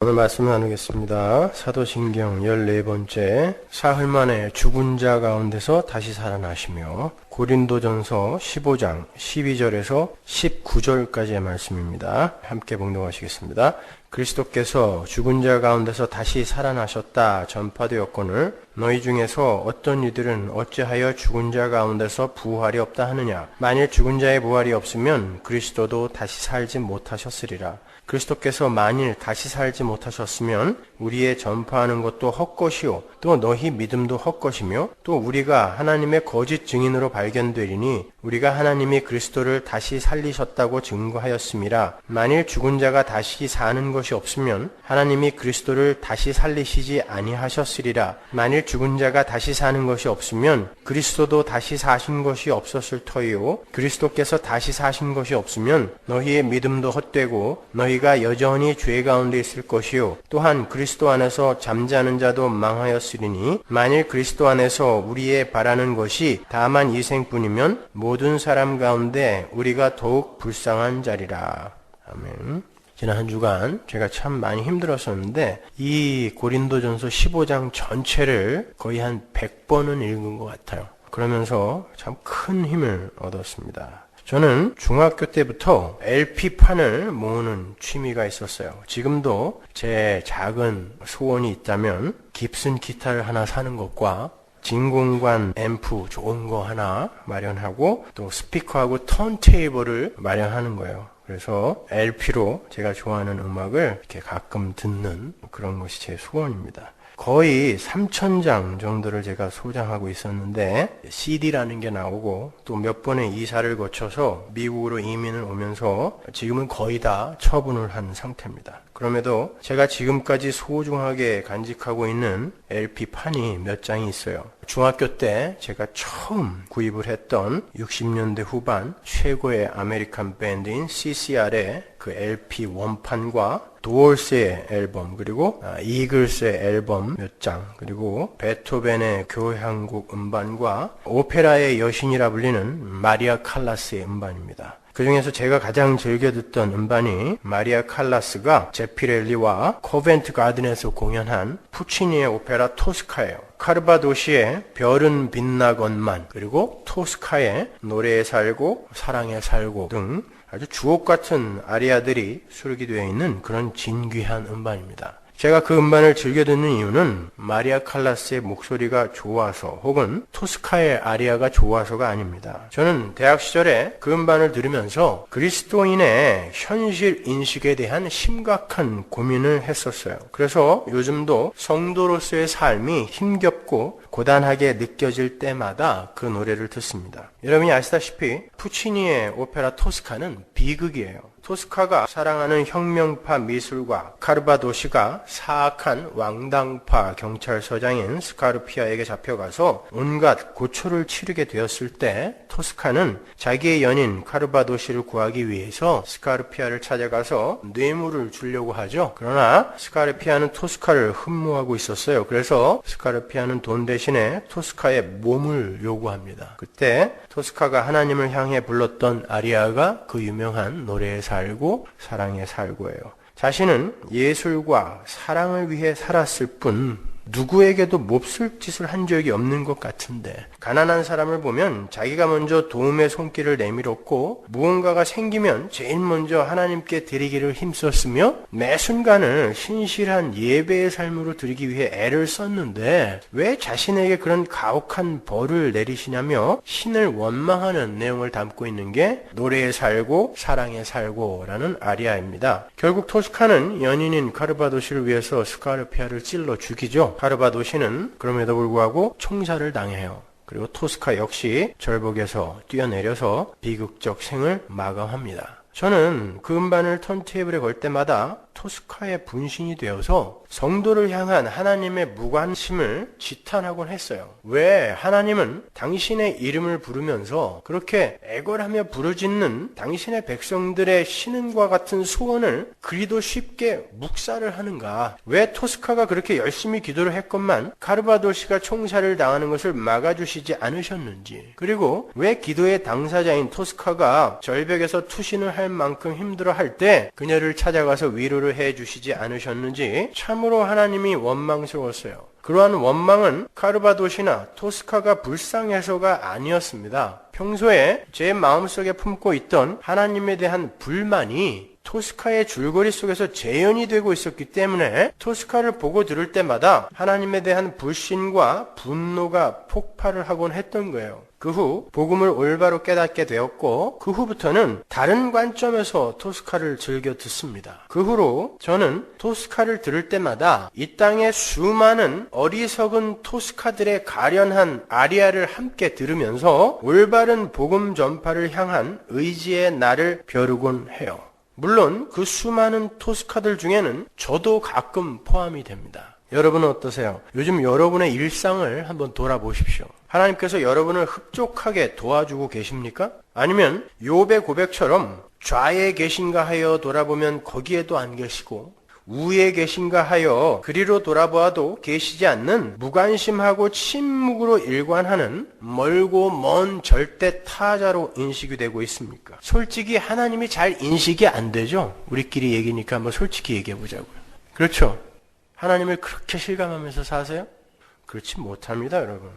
오늘 말씀 나누겠습니다. 사도신경 14번째 사흘 만에 죽은 자 가운데서 다시 살아나시며 고린도전서 15장 12절에서 19절까지의 말씀입니다. 함께 봉독하시겠습니다. 그리스도께서 죽은 자 가운데서 다시 살아나셨다 전파되었거늘 너희 중에서 어떤 이들은 어찌하여 죽은 자 가운데서 부활이 없다 하느냐. 만일 죽은 자의 부활이 없으면 그리스도도 다시 살지 못하셨으리라. 그리스도께서 만일 다시 살지 못하셨으면 우리의 전파하는 것도 헛것이요 또 너희 믿음도 헛것이며 또 우리가 하나님의 거짓 증인으로 발견되리니 우리가 하나님이 그리스도를 다시 살리셨다고 증거하였음이라. 만일 죽은 자가 다시 사는 것이 없으면 하나님이 그리스도를 다시 살리시지 아니하셨으리라. 만일 죽은 자가 다시 사는 것이 없으면 그리스도도 다시 사신 것이 없었을 터이요 그리스도께서 다시 사신 것이 없으면 너희의 믿음도 헛되고 너희가 여전히 죄 가운데 있을 것이요 또한 그리스도 안에서 잠자는 자도 망하였으리니 만일 그리스도 안에서 우리의 바라는 것이 다만 이 생뿐이면 모든 사람 가운데 우리가 더욱 불쌍한 자리라. 아멘. 지난 한 주간 제가 참 많이 힘들었었는데 이 고린도전서 15장 전체를 거의 한 100번은 읽은 것 같아요. 그러면서 참 큰 힘을 얻었습니다. 저는 중학교 때부터 LP판을 모으는 취미가 있었어요. 지금도 제 작은 소원이 있다면 깁슨 기타를 하나 사는 것과 진공관 앰프 좋은 거 하나 마련하고 또 스피커하고 턴테이블을 마련하는 거예요. 그래서 LP로 제가 좋아하는 음악을 이렇게 가끔 듣는 그런 것이 제 소원입니다. 거의 3,000장 정도를 제가 소장하고 있었는데 CD라는 게 나오고 또 몇 번의 이사를 거쳐서 미국으로 이민을 오면서 지금은 거의 다 처분을 한 상태입니다. 그럼에도 제가 지금까지 소중하게 간직하고 있는 LP판이 몇 장이 있어요. 중학교 때 제가 처음 구입을 했던 60년대 후반 최고의 아메리칸 밴드인 CCR의 그 LP 원판과 도얼스의 앨범 그리고 이글스의 앨범 몇 장 그리고 베토벤의 교향곡 음반과 오페라의 여신이라 불리는 마리아 칼라스의 음반입니다. 그 중에서 제가 가장 즐겨 듣던 음반이 마리아 칼라스가 제피렐리와 코벤트 가든에서 공연한 푸치니의 오페라 토스카예요. 카르바도시의 별은 빛나건만 그리고 토스카의 노래에 살고 사랑에 살고 등 아주 주옥 같은 아리아들이 수록이 되어 있는 그런 진귀한 음반입니다. 제가 그 음반을 즐겨 듣는 이유는 마리아 칼라스의 목소리가 좋아서 혹은 토스카의 아리아가 좋아서가 아닙니다. 저는 대학 시절에 그 음반을 들으면서 그리스도인의 현실 인식에 대한 심각한 고민을 했었어요. 그래서 요즘도 성도로서의 삶이 힘겹고 고단하게 느껴질 때마다 그 노래를 듣습니다. 여러분이 아시다시피 푸치니의 오페라 토스카는 비극이에요. 토스카가 사랑하는 혁명파 미술가 카르바도시가 사악한 왕당파 경찰서장인 스카르피아에게 잡혀가서 온갖 고초를 치르게 되었을 때 토스카는 자기의 연인 카르바도시를 구하기 위해서 스카르피아를 찾아가서 뇌물을 주려고 하죠. 그러나 스카르피아는 토스카를 흠모하고 있었어요. 그래서 스카르피아는 돈 대신에 토스카의 몸을 요구합니다. 그때 토스카가 하나님을 향해 불렀던 아리아가 그 유명한 노래에 살고 사랑에 살고예요. 자신은 예술과 사랑을 위해 살았을 뿐 누구에게도 몹쓸 짓을 한 적이 없는 것 같은데 가난한 사람을 보면 자기가 먼저 도움의 손길을 내밀었고 무언가가 생기면 제일 먼저 하나님께 드리기를 힘썼으며 매 순간을 신실한 예배의 삶으로 드리기 위해 애를 썼는데 왜 자신에게 그런 가혹한 벌을 내리시냐며 신을 원망하는 내용을 담고 있는 게 노래에 살고 사랑에 살고 라는 아리아입니다. 결국 토스카는 연인인 카르바도시를 위해서 스카르피아를 찔러 죽이죠. 카르바도시는 그럼에도 불구하고 총살을 당해요. 그리고 토스카 역시 절벽에서 뛰어내려서 비극적 생을 마감합니다. 저는 그 음반을 턴테이블에 걸 때마다 토스카의 분신이 되어서 성도를 향한 하나님의 무관심을 지탄하곤 했어요. 왜 하나님은 당신의 이름을 부르면서 그렇게 애걸하며 부르짖는 당신의 백성들의 신음과 같은 소원을 그리도 쉽게 묵살을 하는가? 왜 토스카가 그렇게 열심히 기도를 했건만 카르바도시가 총살을 당하는 것을 막아주시지 않으셨는지, 그리고 왜 기도의 당사자인 토스카가 절벽에서 투신을 할 만큼 힘들어할 때 그녀를 찾아가서 위로를 위로를 해주시지 않으셨는지 참으로 하나님이 원망스러웠어요. 그러한 원망은 카르바도시나 토스카가 불쌍해서가 아니었습니다. 평소에 제 마음속에 품고 있던 하나님에 대한 불만이 토스카의 줄거리 속에서 재현이 되고 있었기 때문에 토스카를 보고 들을 때마다 하나님에 대한 불신과 분노가 폭발을 하곤 했던 거예요. 그 후 복음을 올바로 깨닫게 되었고 그 후부터는 다른 관점에서 토스카를 즐겨 듣습니다. 그 후로 저는 토스카를 들을 때마다 이 땅의 수많은 어리석은 토스카들의 가련한 아리아를 함께 들으면서 올바른 복음 전파를 향한 의지의 날을 벼르곤 해요. 물론 그 수많은 토스카들 중에는 저도 가끔 포함이 됩니다. 여러분은 어떠세요? 요즘 여러분의 일상을 한번 돌아보십시오. 하나님께서 여러분을 흡족하게 도와주고 계십니까? 아니면 욥의 고백처럼 좌에 계신가 하여 돌아보면 거기에도 안 계시고 우에 계신가 하여 그리로 돌아보아도 계시지 않는 무관심하고 침묵으로 일관하는 멀고 먼 절대 타자로 인식이 되고 있습니까? 솔직히 하나님이 잘 인식이 안 되죠? 우리끼리 얘기니까 한번 솔직히 얘기해 보자고요. 그렇죠? 하나님을 그렇게 실감하면서 사세요? 그렇지 못합니다, 여러분.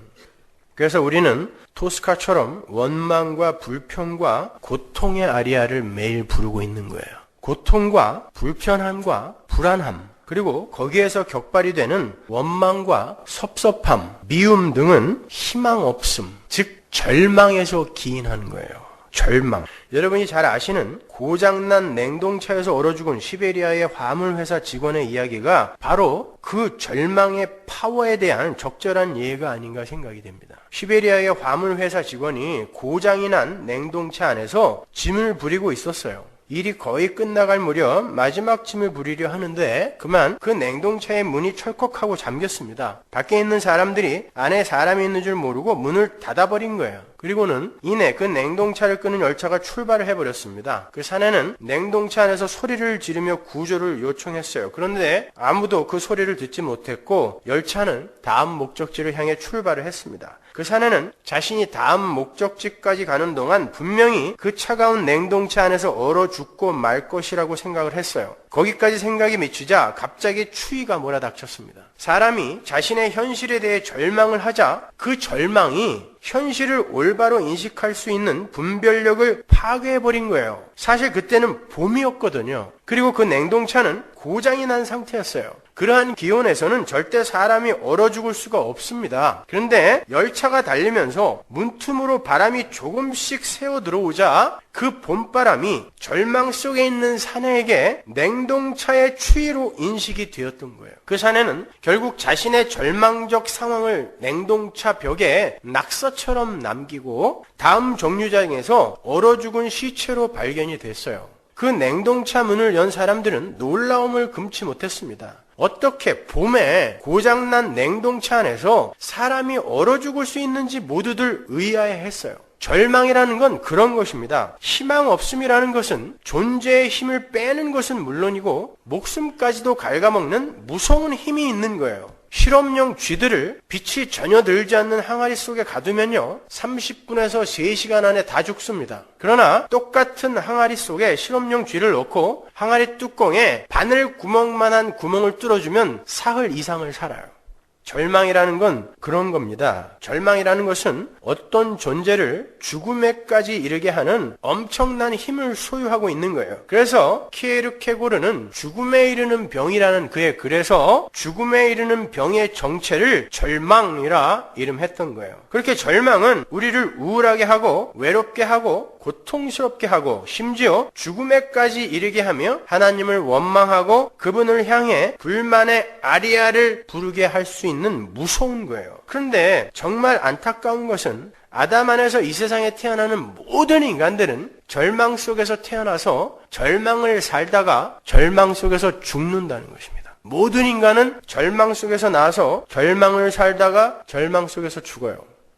그래서 우리는 토스카처럼 원망과 불평과 고통의 아리아를 매일 부르고 있는 거예요. 고통과 불편함과 불안함, 그리고 거기에서 격발이 되는 원망과 섭섭함, 미움 등은 희망 없음, 즉 절망에서 기인하는 거예요. 절망. 여러분이 잘 아시는 고장난 냉동차에서 얼어 죽은 시베리아의 화물회사 직원의 이야기가 바로 그 절망의 파워에 대한 적절한 예가 아닌가 생각이 됩니다. 시베리아의 화물회사 직원이 고장이 난 냉동차 안에서 짐을 부리고 있었어요. 일이 거의 끝나갈 무렵 마지막 짐을 부리려 하는데 그만 그 냉동차의 문이 철컥하고 잠겼습니다. 밖에 있는 사람들이 안에 사람이 있는 줄 모르고 문을 닫아버린 거예요. 그리고는 이내 그 냉동차를 끄는 열차가 출발을 해버렸습니다. 그 사내는 냉동차 안에서 소리를 지르며 구조를 요청했어요. 그런데 아무도 그 소리를 듣지 못했고 열차는 다음 목적지를 향해 출발을 했습니다. 그 사내는 자신이 다음 목적지까지 가는 동안 분명히 그 차가운 냉동차 안에서 얼어 죽고 말 것이라고 생각을 했어요. 거기까지 생각이 미치자 갑자기 추위가 몰아닥쳤습니다. 사람이 자신의 현실에 대해 절망을 하자 그 절망이 현실을 올바로 인식할 수 있는 분별력을 파괴해버린 거예요. 사실 그때는 봄이었거든요. 그리고 그 냉동차는 고장이 난 상태였어요. 그러한 기온에서는 절대 사람이 얼어 죽을 수가 없습니다. 그런데 열차가 달리면서 문틈으로 바람이 조금씩 새어 들어오자 그 봄바람이 절망 속에 있는 사내에게 냉동차의 추위로 인식이 되었던 거예요. 그 사내는 결국 자신의 절망적 상황을 냉동차 벽에 낙서처럼 남기고 다음 정류장에서 얼어 죽은 시체로 발견이 됐어요. 그 냉동차 문을 연 사람들은 놀라움을 금치 못했습니다. 어떻게 봄에 고장난 냉동차 안에서 사람이 얼어 죽을 수 있는지 모두들 의아해했어요. 절망이라는 건 그런 것입니다. 희망 없음이라는 것은 존재의 힘을 빼는 것은 물론이고 목숨까지도 갉아먹는 무서운 힘이 있는 거예요. 실험용 쥐들을 빛이 전혀 들지 않는 항아리 속에 가두면요 30분에서 3시간 안에 다 죽습니다. 그러나 똑같은 항아리 속에 실험용 쥐를 넣고 항아리 뚜껑에 바늘 구멍만한 구멍을 뚫어주면 사흘 이상을 살아요. 절망이라는 건 그런 겁니다. 절망이라는 것은 어떤 존재를 죽음에까지 이르게 하는 엄청난 힘을 소유하고 있는 거예요. 그래서 키에르케고르는 죽음에 이르는 병이라는 그의 글에서 죽음에 이르는 병의 정체를 절망이라 이름했던 거예요. 그렇게 절망은 우리를 우울하게 하고 외롭게 하고 고통스럽게 하고 심지어 죽음에까지 이르게 하며 하나님을 원망하고 그분을 향해 불만의 아리아를 부르게 할 수 있는 무서운 거예요. 그런데 정말 안타까운 것은 아담 안에서 이 세상에 태어나는 모든 인간들은 절망 속에서 태어나서 절망을 살다가 절망 속에서 죽는다는 것입니다. 모든 인간은 절망 속에서 나서 절망을 살다가 절망 속에서 죽어요.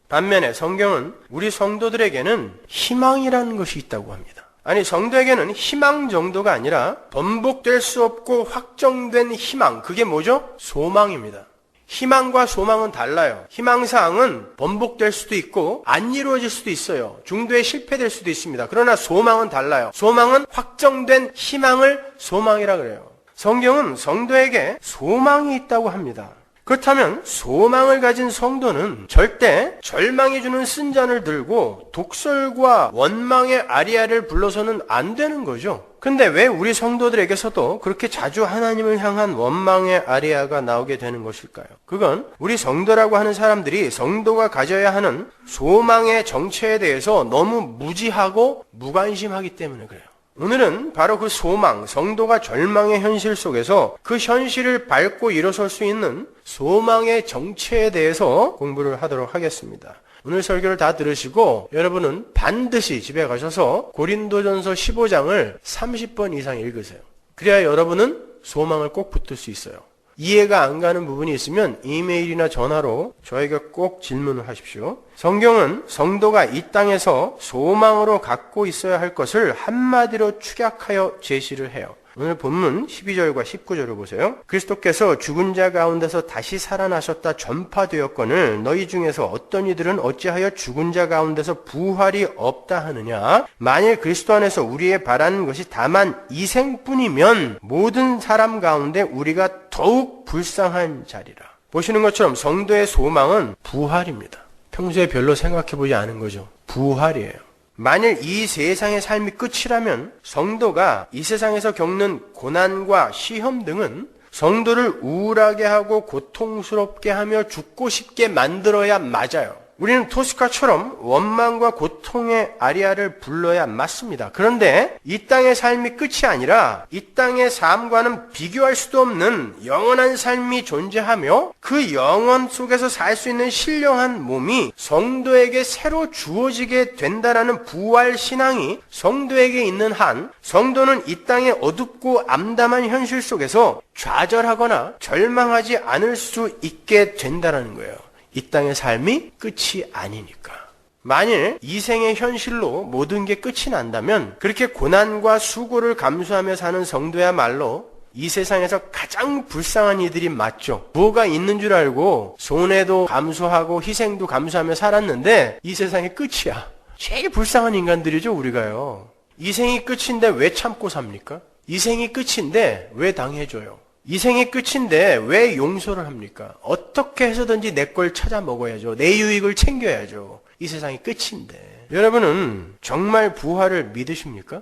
반면에 성경은 우리 성도들에게는 희망이라는 것이 있다고 합니다. 아니, 성도에게는 희망 정도가 아니라 번복될 수 없고 확정된 희망, 그게 뭐죠? 소망입니다. 희망과 소망은 달라요. 희망사항은 번복될 수도 있고 안 이루어질 수도 있어요. 중도에 실패될 수도 있습니다. 그러나 소망은 달라요. 소망은 확정된 희망을 소망이라 그래요. 성경은 성도에게 소망이 있다고 합니다. 그렇다면 소망을 가진 성도는 절대 절망이 주는 쓴잔을 들고 독설과 원망의 아리아를 불러서는 안 되는 거죠. 근데 왜 우리 성도들에게서도 그렇게 자주 하나님을 향한 원망의 아리아가 나오게 되는 것일까요? 그건 우리 성도라고 하는 사람들이 성도가 가져야 하는 소망의 정체에 대해서 너무 무지하고 무관심하기 때문에 그래요. 오늘은 바로 그 소망, 성도가 절망의 현실 속에서 그 현실을 밟고 일어설 수 있는 소망의 정체에 대해서 공부를 하도록 하겠습니다. 오늘 설교를 다 들으시고 여러분은 반드시 집에 가셔서 고린도전서 15장을 30번 이상 읽으세요. 그래야 여러분은 소망을 꼭 붙들 수 있어요. 이해가 안 가는 부분이 있으면 이메일이나 전화로 저에게 꼭 질문을 하십시오. 성경은 성도가 이 땅에서 소망으로 갖고 있어야 할 것을 한마디로 축약하여 제시를 해요. 오늘 본문 12절과 19절을 보세요. 그리스도께서 죽은 자 가운데서 다시 살아나셨다 전파되었거늘 너희 중에서 어떤 이들은 어찌하여 죽은 자 가운데서 부활이 없다 하느냐. 만일 그리스도 안에서 우리의 바라는 것이 다만 이생뿐이면 모든 사람 가운데 우리가 더욱 불쌍한 자리라. 보시는 것처럼 성도의 소망은 부활입니다. 평소에 별로 생각해보지 않은 거죠. 부활이에요. 만일 이 세상의 삶이 끝이라면 성도가 이 세상에서 겪는 고난과 시험 등은 성도를 우울하게 하고 고통스럽게 하며 죽고 싶게 만들어야 맞아요. 우리는 토스카처럼 원망과 고통의 아리아를 불러야 맞습니다. 그런데 이 땅의 삶이 끝이 아니라 이 땅의 삶과는 비교할 수도 없는 영원한 삶이 존재하며 그 영원 속에서 살 수 있는 신령한 몸이 성도에게 새로 주어지게 된다라는 부활 신앙이 성도에게 있는 한 성도는 이 땅의 어둡고 암담한 현실 속에서 좌절하거나 절망하지 않을 수 있게 된다라는 거예요. 이 땅의 삶이 끝이 아니니까. 만일 이 생의 현실로 모든 게 끝이 난다면 그렇게 고난과 수고를 감수하며 사는 성도야말로 이 세상에서 가장 불쌍한 이들이 맞죠. 뭐가 있는 줄 알고 손해도 감수하고 희생도 감수하며 살았는데 이 세상이 끝이야. 제일 불쌍한 인간들이죠, 우리가요. 이 생이 끝인데 왜 참고 삽니까? 이 생이 끝인데 왜 당해줘요? 이 생이 끝인데 왜 용서를 합니까? 어떻게 해서든지 내 걸 찾아 먹어야죠. 내 유익을 챙겨야죠. 이 세상이 끝인데. 여러분은 정말 부활을 믿으십니까?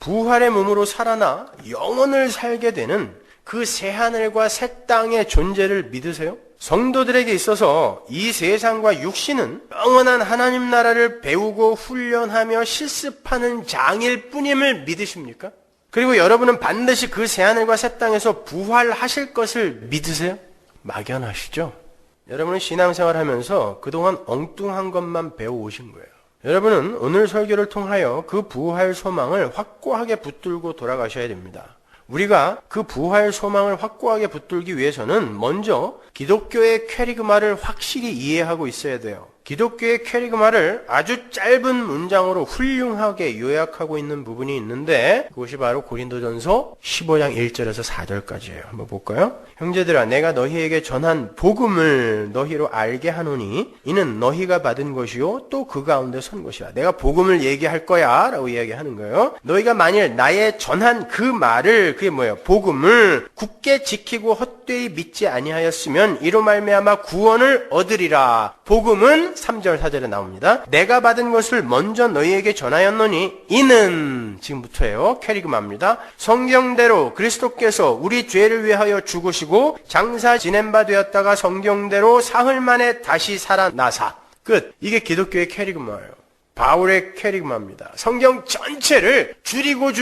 부활의 몸으로 살아나 영원을 살게 되는 그 새하늘과 새 땅의 존재를 믿으세요? 성도들에게 있어서 이 세상과 육신은 영원한 하나님 나라를 배우고 훈련하며 실습하는 장일 뿐임을 믿으십니까? 그리고 여러분은 반드시 그 새하늘과 새 땅에서 부활하실 것을 믿으세요? 막연하시죠? 여러분은 신앙생활하면서 그동안 엉뚱한 것만 배워오신 거예요. 여러분은 오늘 설교를 통하여 그 부활 소망을 확고하게 붙들고 돌아가셔야 됩니다. 우리가 그 부활 소망을 확고하게 붙들기 위해서는 먼저 기독교의 퀘리그마를 확실히 이해하고 있어야 돼요. 기독교의 퀘리그마를 아주 짧은 문장으로 훌륭하게 요약하고 있는 부분이 있는데 그것이 바로 고린도전서 15장 1절에서 4절까지예요. 한번 볼까요? 형제들아 내가 너희에게 전한 복음을 너희로 알게 하노니 이는 너희가 받은 것이요 또 그 가운데 선 것이라. 내가 복음을 얘기할 거야 라고 이야기하는 거예요. 너희가 만일 나의 전한 그 말을 그게 뭐예요? 복음을 굳게 지키고 헛되이 믿지 아니하였으면 이로 말미암아 구원을 얻으리라. 복음은 3절 4절에 나옵니다. 내가 받은 것을 먼저 너희에게 전하였노니 이는 지금부터예요. 퀘리그마입니다. 성경대로 그리스도께서 우리 죄를 위하여 죽으시고 장사 지낸 바 되었다가 성경대로 사흘 만에 다시 살아나사. 끝. 이게 기독교의 퀘리그마예요. 바울의 퀘리그마입니다. 성경 전체를 줄이고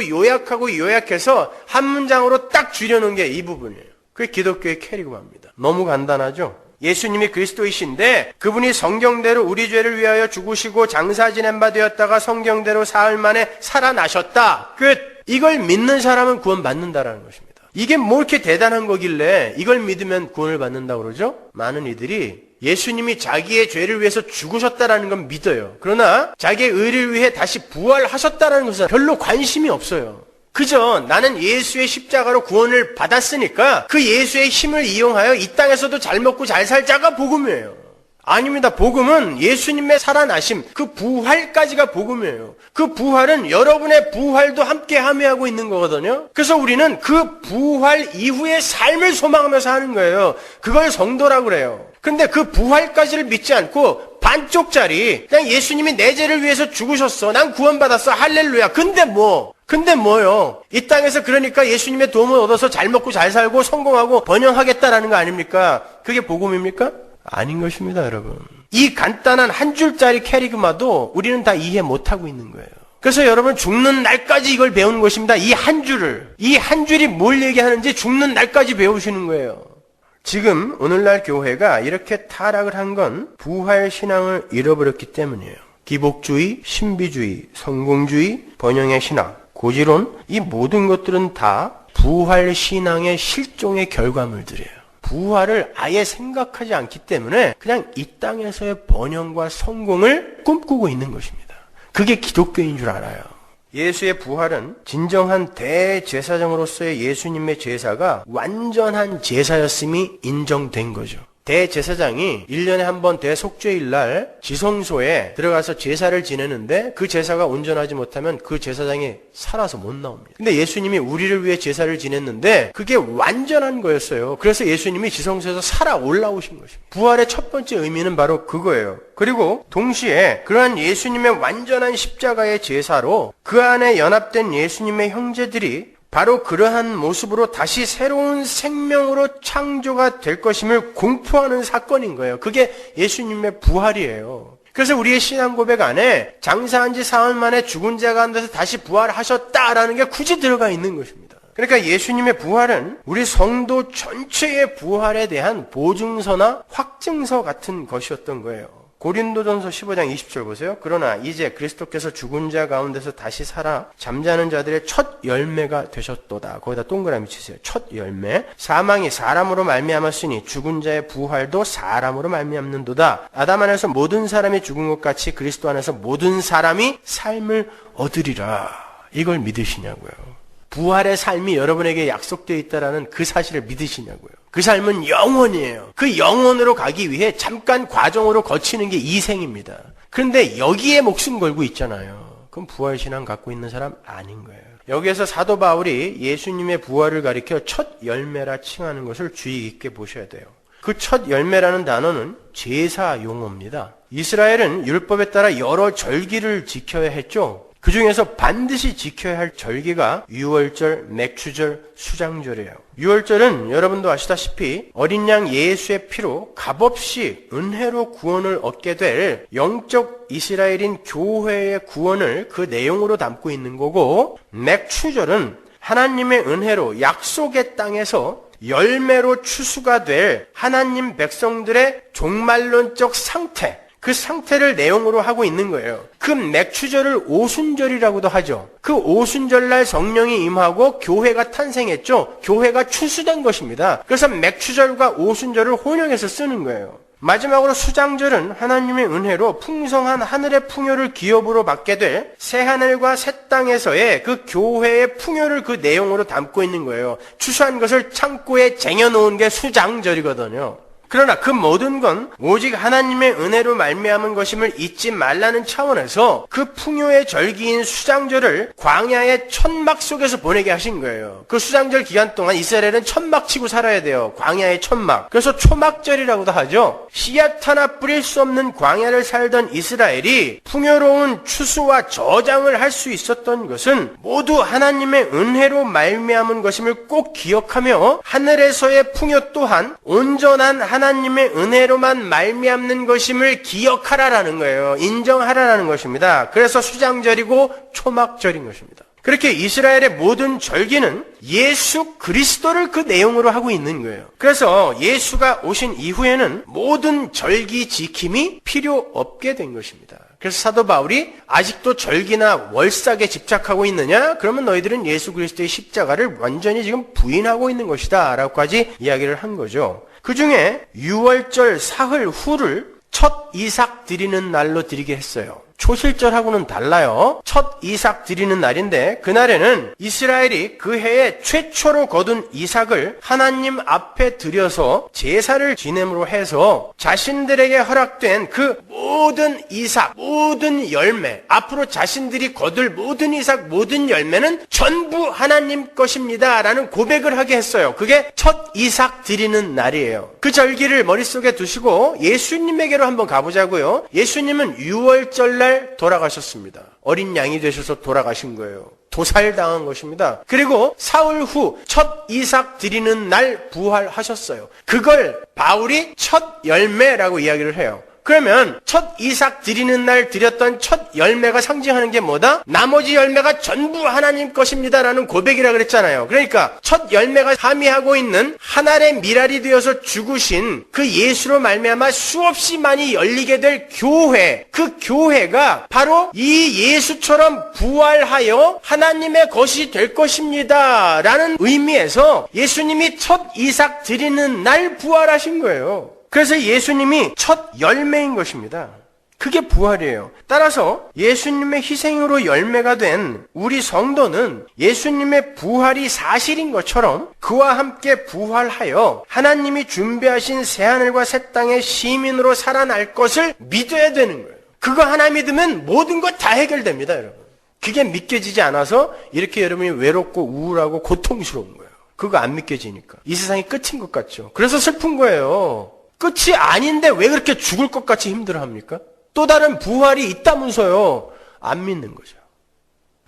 요약하고 요약해서 한 문장으로 딱 줄여놓은 게 이 부분이에요. 그게 기독교의 퀘리그마입니다. 너무 간단하죠? 예수님이 그리스도이신데 그분이 성경대로 우리 죄를 위하여 죽으시고 장사 지낸 바 되었다가 성경대로 사흘 만에 살아나셨다. 끝. 이걸 믿는 사람은 구원받는다라는 것입니다. 이게 뭐 이렇게 대단한 거길래 이걸 믿으면 구원을 받는다고 그러죠? 많은 이들이 예수님이 자기의 죄를 위해서 죽으셨다라는 건 믿어요. 그러나 자기의 의를 위해 다시 부활하셨다라는 것은 별로 관심이 없어요. 그저 나는 예수의 십자가로 구원을 받았으니까 그 예수의 힘을 이용하여 이 땅에서도 잘 먹고 잘 살자가 복음이에요. 아닙니다. 복음은 예수님의 살아나심, 그 부활까지가 복음이에요. 그 부활은 여러분의 부활도 함께 함유하고 있는 거거든요. 그래서 우리는 그 부활 이후의 삶을 소망하면서 하는 거예요. 그걸 성도라고 그래요. 근데 그 부활까지를 믿지 않고 반쪽짜리, 그냥 예수님이 내 죄를 위해서 죽으셨어, 난 구원받았어, 할렐루야. 근데 뭐요? 이 땅에서 그러니까 예수님의 도움을 얻어서 잘 먹고 잘 살고 성공하고 번영하겠다라는 거 아닙니까? 그게 복음입니까? 아닌 것입니다, 여러분. 이 간단한 한 줄짜리 캐리그마도 우리는 다 이해 못하고 있는 거예요. 그래서 여러분, 죽는 날까지 이걸 배우는 것입니다. 이 한 줄이 뭘 얘기하는지 죽는 날까지 배우시는 거예요. 지금 오늘날 교회가 이렇게 타락을 한 건 부활 신앙을 잃어버렸기 때문이에요. 기복주의, 신비주의, 성공주의, 번영의 신앙, 고지론, 이 모든 것들은 다 부활 신앙의 실종의 결과물들이에요. 부활을 아예 생각하지 않기 때문에 그냥 이 땅에서의 번영과 성공을 꿈꾸고 있는 것입니다. 그게 기독교인 줄 알아요. 예수의 부활은 진정한 대제사장으로서의 예수님의 제사가 완전한 제사였음이 인정된 거죠. 대제사장이 1년에 한 번 대속죄일 날 지성소에 들어가서 제사를 지내는데 그 제사가 온전하지 못하면 그 제사장이 살아서 못 나옵니다. 근데 예수님이 우리를 위해 제사를 지냈는데 그게 완전한 거였어요. 그래서 예수님이 지성소에서 살아 올라오신 것입니다. 부활의 첫 번째 의미는 바로 그거예요. 그리고 동시에 그러한 예수님의 완전한 십자가의 제사로 그 안에 연합된 예수님의 형제들이 바로 그러한 모습으로 다시 새로운 생명으로 창조가 될 것임을 공포하는 사건인 거예요. 그게 예수님의 부활이에요. 그래서 우리의 신앙 고백 안에 장사한 지 사흘 만에 죽은 자 가운데서 다시 부활하셨다라는 게 굳이 들어가 있는 것입니다. 그러니까 예수님의 부활은 우리 성도 전체의 부활에 대한 보증서나 확증서 같은 것이었던 거예요. 고린도전서 15장 20절 보세요. 그러나 이제 그리스도께서 죽은 자 가운데서 다시 살아 잠자는 자들의 첫 열매가 되셨도다. 거기다 동그라미 치세요. 첫 열매. 사망이 사람으로 말미암았으니 죽은 자의 부활도 사람으로 말미암는도다. 아담 안에서 모든 사람이 죽은 것 같이 그리스도 안에서 모든 사람이 삶을 얻으리라. 이걸 믿으시냐고요. 부활의 삶이 여러분에게 약속되어 있다라는 그 사실을 믿으시냐고요. 그 삶은 영원이에요. 그 영원으로 가기 위해 잠깐 과정으로 거치는 게 이 생입니다. 그런데 여기에 목숨 걸고 있잖아요. 그럼 부활신앙 갖고 있는 사람 아닌 거예요. 여기에서 사도 바울이 예수님의 부활을 가리켜 첫 열매라 칭하는 것을 주의 깊게 보셔야 돼요. 그 첫 열매라는 단어는 제사 용어입니다. 이스라엘은 율법에 따라 여러 절기를 지켜야 했죠. 그 중에서 반드시 지켜야 할 절기가 유월절, 맥추절, 수장절이에요. 유월절은 여러분도 아시다시피 어린 양 예수의 피로 값없이 은혜로 구원을 얻게 될 영적 이스라엘인 교회의 구원을 그 내용으로 담고 있는 거고, 맥추절은 하나님의 은혜로 약속의 땅에서 열매로 추수가 될 하나님 백성들의 종말론적 상태, 그 상태를 내용으로 하고 있는 거예요. 그 맥추절을 오순절이라고도 하죠. 그 오순절날 성령이 임하고 교회가 탄생했죠. 교회가 추수된 것입니다. 그래서 맥추절과 오순절을 혼용해서 쓰는 거예요. 마지막으로 수장절은 하나님의 은혜로 풍성한 하늘의 풍요를 기업으로 받게 될 새하늘과 새 땅에서의 그 교회의 풍요를 그 내용으로 담고 있는 거예요. 추수한 것을 창고에 쟁여놓은 게 수장절이거든요. 그러나 그 모든 건 오직 하나님의 은혜로 말미암은 것임을 잊지 말라는 차원에서 그 풍요의 절기인 수장절을 광야의 천막 속에서 보내게 하신 거예요. 그 수장절 기간 동안 이스라엘은 천막 치고 살아야 돼요. 광야의 천막. 그래서 초막절이라고도 하죠. 씨앗 하나 뿌릴 수 없는 광야를 살던 이스라엘이 풍요로운 추수와 저장을 할 수 있었던 것은 모두 하나님의 은혜로 말미암은 것임을 꼭 기억하며 하늘에서의 풍요 또한 온전한 하나님의 은혜로만 말미암는 것임을 기억하라라는 거예요. 인정하라라는 것입니다. 그래서 수장절이고 초막절인 것입니다. 그렇게 이스라엘의 모든 절기는 예수 그리스도를 그 내용으로 하고 있는 거예요. 그래서 예수가 오신 이후에는 모든 절기 지킴이 필요 없게 된 것입니다. 그래서 사도 바울이 아직도 절기나 월삭에 집착하고 있느냐? 그러면 너희들은 예수 그리스도의 십자가를 완전히 지금 부인하고 있는 것이다 라고까지 이야기를 한 거죠. 그 중에 유월절 사흘 후를 첫 이삭 드리는 날로 드리게 했어요. 초실절하고는 달라요. 첫 이삭 드리는 날인데 그날에는 이스라엘이 그 해에 최초로 거둔 이삭을 하나님 앞에 드려서 제사를 지냄으로 해서 자신들에게 허락된 그 모든 이삭, 모든 열매, 앞으로 자신들이 거둘 모든 이삭, 모든 열매는 전부 하나님 것입니다 라는 고백을 하게 했어요. 그게 첫 이삭 드리는 날이에요. 그 절기를 머릿속에 두시고 예수님에게로 한번 가보자고요. 예수님은 6월절 날 돌아가셨습니다. 어린 양이 되셔서 돌아가신 거예요. 도살당한 것입니다. 그리고 사흘 후 첫 이삭 드리는 날 부활하셨어요. 그걸 바울이 첫 열매라고 이야기를 해요. 그러면 첫 이삭 드리는 날 드렸던 첫 열매가 상징하는 게 뭐다? 나머지 열매가 전부 하나님 것입니다라는 고백이라 그랬잖아요. 그러니까 첫 열매가 함의하고 있는 한 알의 밀알이 되어서 죽으신 그 예수로 말미암아 수없이 많이 열리게 될 교회, 그 교회가 바로 이 예수처럼 부활하여 하나님의 것이 될 것입니다 라는 의미에서 예수님이 첫 이삭 드리는 날 부활하신 거예요. 그래서 예수님이 첫 열매인 것입니다. 그게 부활이에요. 따라서 예수님의 희생으로 열매가 된 우리 성도는 예수님의 부활이 사실인 것처럼 그와 함께 부활하여 하나님이 준비하신 새하늘과 새 땅의 시민으로 살아날 것을 믿어야 되는 거예요. 그거 하나 믿으면 모든 것 다 해결됩니다, 여러분. 그게 믿겨지지 않아서 이렇게 여러분이 외롭고 우울하고 고통스러운 거예요. 그거 안 믿겨지니까. 이 세상이 끝인 것 같죠. 그래서 슬픈 거예요. 끝이 아닌데 왜 그렇게 죽을 것 같이 힘들어합니까? 또 다른 부활이 있다면서요. 안 믿는 거죠.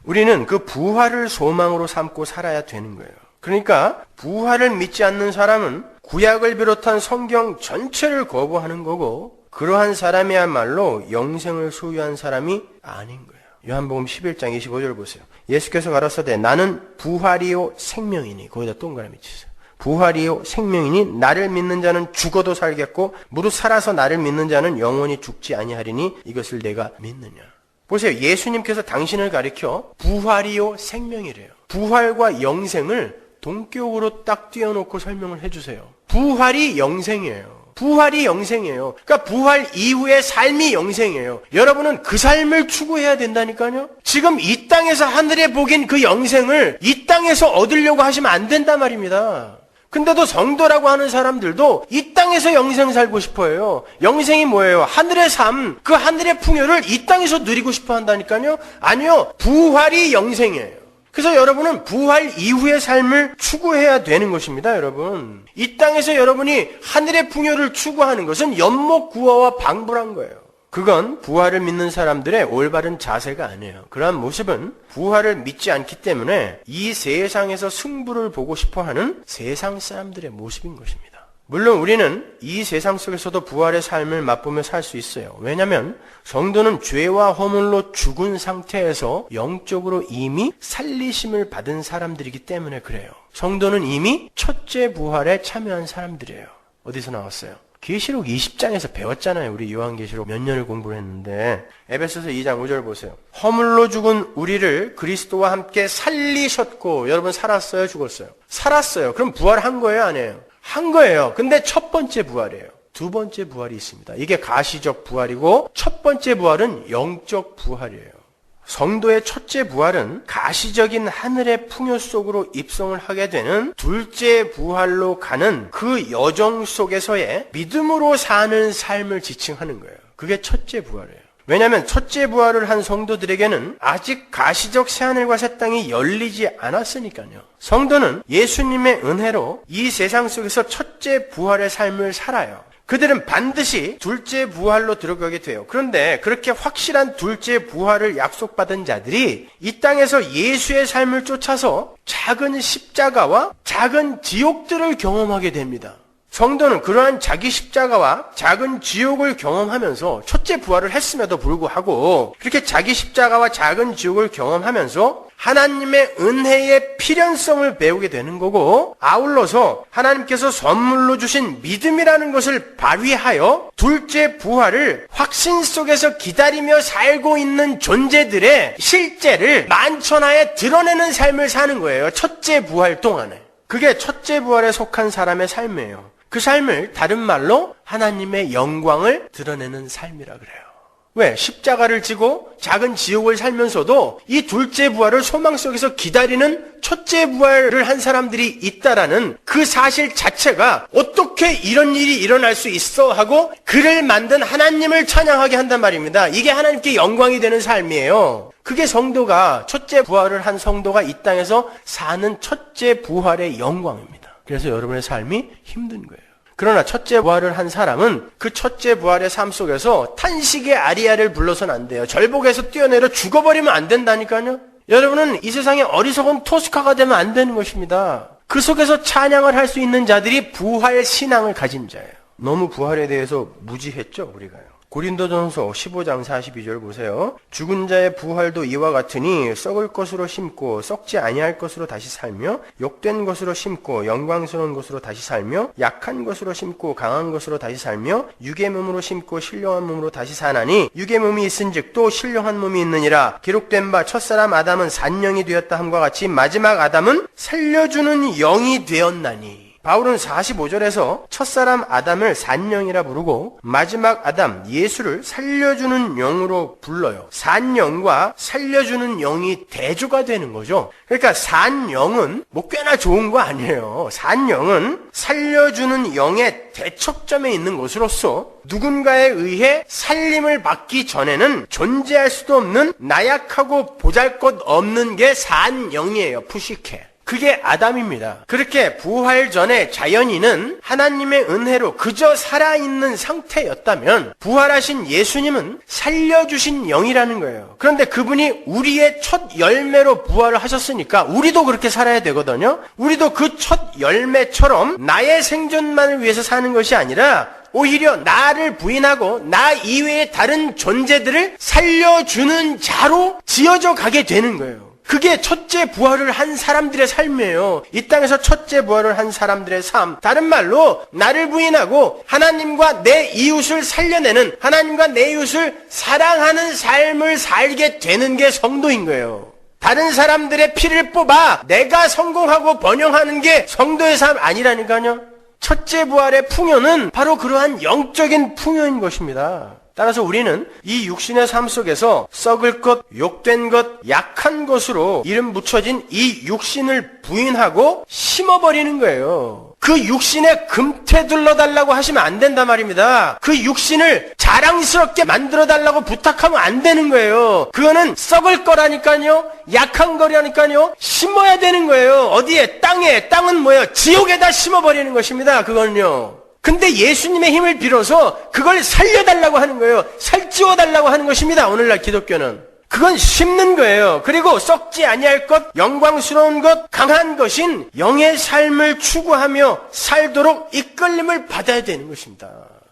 우리는 그 부활을 소망으로 삼고 살아야 되는 거예요. 그러니까 부활을 믿지 않는 사람은 구약을 비롯한 성경 전체를 거부하는 거고 그러한 사람이야말로 영생을 소유한 사람이 아닌 거예요. 요한복음 11장 25절 보세요. 예수께서 가라사대 나는 부활이요 생명이니 거기다 동그라미 치세요. 부활이요 생명이니 나를 믿는 자는 죽어도 살겠고 무릇 살아서 나를 믿는 자는 영원히 죽지 아니하리니 이것을 내가 믿느냐. 보세요. 예수님께서 당신을 가리켜 부활이요 생명이래요. 부활과 영생을 동격으로 딱 띄워놓고 설명을 해주세요. 부활이 영생이에요. 부활이 영생이에요. 그러니까 부활 이후의 삶이 영생이에요. 여러분은 그 삶을 추구해야 된다니까요. 지금 이 땅에서 하늘에 복인 그 영생을 이 땅에서 얻으려고 하시면 안 된단 말입니다. 근데도 성도라고 하는 사람들도 이 땅에서 영생 살고 싶어 해요. 영생이 뭐예요? 하늘의 삶, 그 하늘의 풍요를 이 땅에서 누리고 싶어 한다니까요. 아니요. 부활이 영생이에요. 그래서 여러분은 부활 이후의 삶을 추구해야 되는 것입니다, 여러분. 이 땅에서 여러분이 하늘의 풍요를 추구하는 것은 연목구어와 방불한 거예요. 그건 부활을 믿는 사람들의 올바른 자세가 아니에요. 그러한 모습은 부활을 믿지 않기 때문에 이 세상에서 승부를 보고 싶어하는 세상 사람들의 모습인 것입니다. 물론 우리는 이 세상 속에서도 부활의 삶을 맛보며 살 수 있어요. 왜냐하면 성도는 죄와 허물로 죽은 상태에서 영적으로 이미 살리심을 받은 사람들이기 때문에 그래요. 성도는 이미 첫째 부활에 참여한 사람들이에요. 어디서 나왔어요? 계시록 20장에서 배웠잖아요. 우리 요한계시록 몇 년을 공부를 했는데 에베소서 2장 5절 보세요. 허물로 죽은 우리를 그리스도와 함께 살리셨고 여러분 살았어요? 죽었어요? 살았어요. 그럼 부활한 거예요? 아니에요? 한 거예요. 근데 첫 번째 부활이에요. 두 번째 부활이 있습니다. 이게 가시적 부활이고 첫 번째 부활은 영적 부활이에요. 성도의 첫째 부활은 가시적인 하늘의 풍요 속으로 입성을 하게 되는 둘째 부활로 가는 그 여정 속에서의 믿음으로 사는 삶을 지칭하는 거예요. 그게 첫째 부활이에요. 왜냐하면 첫째 부활을 한 성도들에게는 아직 가시적 새하늘과 새 땅이 열리지 않았으니까요. 성도는 예수님의 은혜로 이 세상 속에서 첫째 부활의 삶을 살아요. 그들은 반드시 둘째 부활로 들어가게 돼요. 그런데 그렇게 확실한 둘째 부활을 약속받은 자들이 이 땅에서 예수의 삶을 쫓아서 작은 십자가와 작은 지옥들을 경험하게 됩니다. 성도는 그러한 자기 십자가와 작은 지옥을 경험하면서 첫째 부활을 했음에도 불구하고 그렇게 자기 십자가와 작은 지옥을 경험하면서 하나님의 은혜의 필연성을 배우게 되는 거고 아울러서 하나님께서 선물로 주신 믿음이라는 것을 발휘하여 둘째 부활을 확신 속에서 기다리며 살고 있는 존재들의 실제를 만천하에 드러내는 삶을 사는 거예요. 첫째 부활 동안에. 그게 첫째 부활에 속한 사람의 삶이에요. 그 삶을 다른 말로 하나님의 영광을 드러내는 삶이라 그래요. 왜? 십자가를 지고 작은 지옥을 살면서도 이 둘째 부활을 소망 속에서 기다리는 첫째 부활을 한 사람들이 있다라는 그 사실 자체가 어떻게 이런 일이 일어날 수 있어 하고 그를 만든 하나님을 찬양하게 한단 말입니다. 이게 하나님께 영광이 되는 삶이에요. 그게 성도가 첫째 부활을 한 성도가 이 땅에서 사는 첫째 부활의 영광입니다. 그래서 여러분의 삶이 힘든 거예요. 그러나 첫째 부활을 한 사람은 그 첫째 부활의 삶 속에서 탄식의 아리아를 불러서는 안 돼요. 절복에서 뛰어내려 죽어버리면 안 된다니까요. 여러분은 이 세상에 어리석은 토스카가 되면 안 되는 것입니다. 그 속에서 찬양을 할 수 있는 자들이 부활 신앙을 가진 자예요. 너무 부활에 대해서 무지했죠, 우리가요. 고린도전서 15장 42절 보세요. 죽은 자의 부활도 이와 같으니 썩을 것으로 심고 썩지 아니할 것으로 다시 살며 욕된 것으로 심고 영광스러운 것으로 다시 살며 약한 것으로 심고 강한 것으로 다시 살며 육의 몸으로 심고 신령한 몸으로 다시 사나니 육의 몸이 있은즉 또 신령한 몸이 있느니라. 기록된 바 첫사람 아담은 산영이 되었다 함과 같이 마지막 아담은 살려주는 영이 되었나니. 바울은 45절에서 첫사람 아담을 산영이라 부르고 마지막 아담 예수를 살려주는 영으로 불러요. 산영과 살려주는 영이 대조가 되는 거죠. 그러니까 산영은 뭐 꽤나 좋은 거 아니에요. 산영은 살려주는 영의 대척점에 있는 것으로서 누군가에 의해 살림을 받기 전에는 존재할 수도 없는 나약하고 보잘것없는 게 산영이에요. 푸시케. 그게 아담입니다. 그렇게 부활 전에 자연인은 하나님의 은혜로 그저 살아있는 상태였다면 부활하신 예수님은 살려주신 영이라는 거예요. 그런데 그분이 우리의 첫 열매로 부활을 하셨으니까 우리도 그렇게 살아야 되거든요. 우리도 그 첫 열매처럼 나의 생존만을 위해서 사는 것이 아니라 오히려 나를 부인하고 나 이외의 다른 존재들을 살려주는 자로 지어져 가게 되는 거예요. 그게 첫째 부활을 한 사람들의 삶이에요. 이 땅에서 첫째 부활을 한 사람들의 삶. 다른 말로 나를 부인하고 하나님과 내 이웃을 살려내는, 하나님과 내 이웃을 사랑하는 삶을 살게 되는 게 성도인 거예요. 다른 사람들의 피를 뽑아 내가 성공하고 번영하는 게 성도의 삶 아니라니까요. 첫째 부활의 풍요는 바로 그러한 영적인 풍요인 것입니다. 따라서 우리는 이 육신의 삶 속에서 썩을 것, 욕된 것, 약한 것으로 이름 붙여진 이 육신을 부인하고 심어버리는 거예요. 그 육신에 금태둘러달라고 하시면 안 된단 말입니다. 그 육신을 자랑스럽게 만들어달라고 부탁하면 안 되는 거예요. 그거는 썩을 거라니까요. 약한 거라니까요. 심어야 되는 거예요. 어디에? 땅에. 땅은 뭐예요? 지옥에다 심어버리는 것입니다. 그거는요. 근데 예수님의 힘을 빌어서 그걸 살려달라고 하는 거예요. 살찌워달라고 하는 것입니다. 오늘날 기독교는. 그건 심는 거예요. 그리고 썩지 아니할 것, 영광스러운 것, 강한 것인 영의 삶을 추구하며 살도록 이끌림을 받아야 되는 것입니다.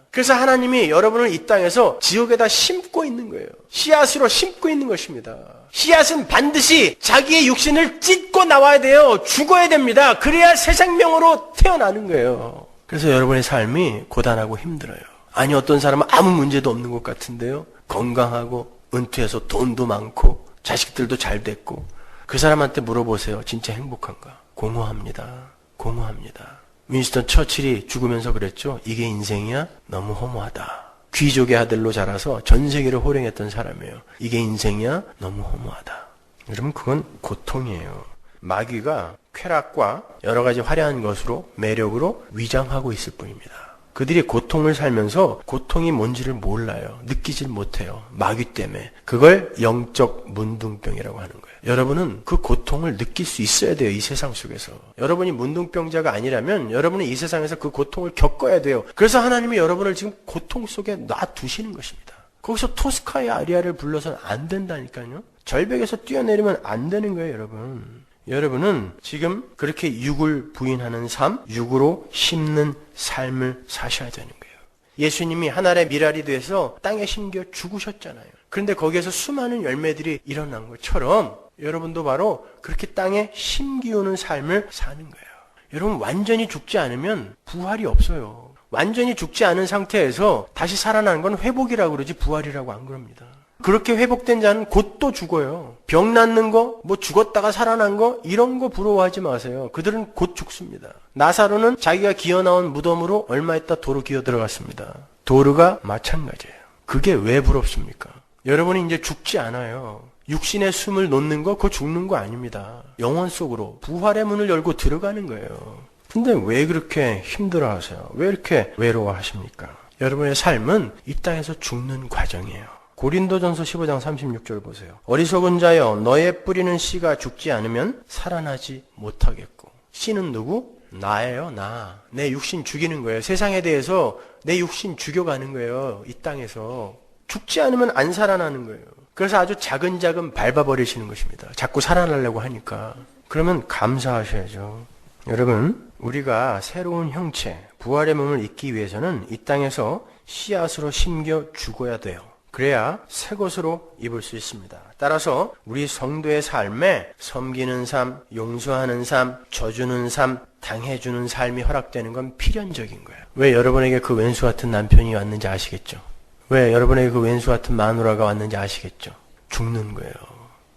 그래서 하나님이 여러분을 이 땅에서 지옥에다 심고 있는 거예요. 씨앗으로 심고 있는 것입니다. 씨앗은 반드시 자기의 육신을 찢고 나와야 돼요. 죽어야 됩니다. 그래야 새 생명으로 태어나는 거예요. 그래서 여러분의 삶이 고단하고 힘들어요. 아니 어떤 사람은 아무 문제도 없는 것 같은데요. 건강하고 은퇴해서 돈도 많고 자식들도 잘 됐고 그 사람한테 물어보세요. 진짜 행복한가? 공허합니다. 공허합니다. 윈스턴 처칠이 죽으면서 그랬죠. 이게 인생이야? 너무 허무하다. 귀족의 아들로 자라서 전 세계를 호령했던 사람이에요. 이게 인생이야? 너무 허무하다. 여러분 그건 고통이에요. 마귀가 쾌락과 여러 가지 화려한 것으로 매력으로 위장하고 있을 뿐입니다. 그들이 고통을 살면서 고통이 뭔지를 몰라요. 느끼질 못해요. 마귀 때문에. 그걸 영적 문둥병이라고 하는 거예요. 여러분은 그 고통을 느낄 수 있어야 돼요. 이 세상 속에서. 여러분이 문둥병자가 아니라면 여러분은 이 세상에서 그 고통을 겪어야 돼요. 그래서 하나님이 여러분을 지금 고통 속에 놔두시는 것입니다. 거기서 토스카의 아리아를 불러서는 안 된다니까요. 절벽에서 뛰어내리면 안 되는 거예요, 여러분. 여러분은 지금 그렇게 육을 부인하는 삶, 육으로 심는 삶을 사셔야 되는 거예요. 예수님이 하늘의 미랄이 돼서 땅에 심겨 죽으셨잖아요. 그런데 거기에서 수많은 열매들이 일어난 것처럼 여러분도 바로 그렇게 땅에 심기우는 삶을 사는 거예요. 여러분 완전히 죽지 않으면 부활이 없어요. 완전히 죽지 않은 상태에서 다시 살아나는 건 회복이라고 그러지 부활이라고 안 그럽니다. 그렇게 회복된 자는 곧 또 죽어요. 병 낫는 거, 뭐 죽었다가 살아난 거 이런 거 부러워하지 마세요. 그들은 곧 죽습니다. 나사로는 자기가 기어 나온 무덤으로 얼마 있다 도로 기어 들어갔습니다. 도르가 마찬가지예요. 그게 왜 부럽습니까? 여러분이 이제 죽지 않아요. 육신의 숨을 놓는 거, 그거 죽는 거 아닙니다. 영혼 속으로 부활의 문을 열고 들어가는 거예요. 근데 왜 그렇게 힘들어 하세요? 왜 이렇게 외로워하십니까? 여러분의 삶은 이 땅에서 죽는 과정이에요. 고린도전서 15장 36절 보세요. 어리석은 자여, 너의 뿌리는 씨가 죽지 않으면 살아나지 못하겠고. 씨는 누구? 나예요, 나. 내 육신 죽이는 거예요. 세상에 대해서 내 육신 죽여가는 거예요. 이 땅에서. 죽지 않으면 안 살아나는 거예요. 그래서 아주 자근자근 밟아버리시는 것입니다. 자꾸 살아나려고 하니까. 그러면 감사하셔야죠. 여러분, 우리가 새로운 형체, 부활의 몸을 잊기 위해서는 이 땅에서 씨앗으로 심겨 죽어야 돼요. 그래야 새 것으로 입을 수 있습니다. 따라서 우리 성도의 삶에 섬기는 삶, 용서하는 삶, 져주는 삶, 당해주는 삶이 허락되는 건 필연적인 거예요. 왜 여러분에게 그 왼수 같은 남편이 왔는지 아시겠죠? 왜 여러분에게 그 왼수 같은 마누라가 왔는지 아시겠죠? 죽는 거예요.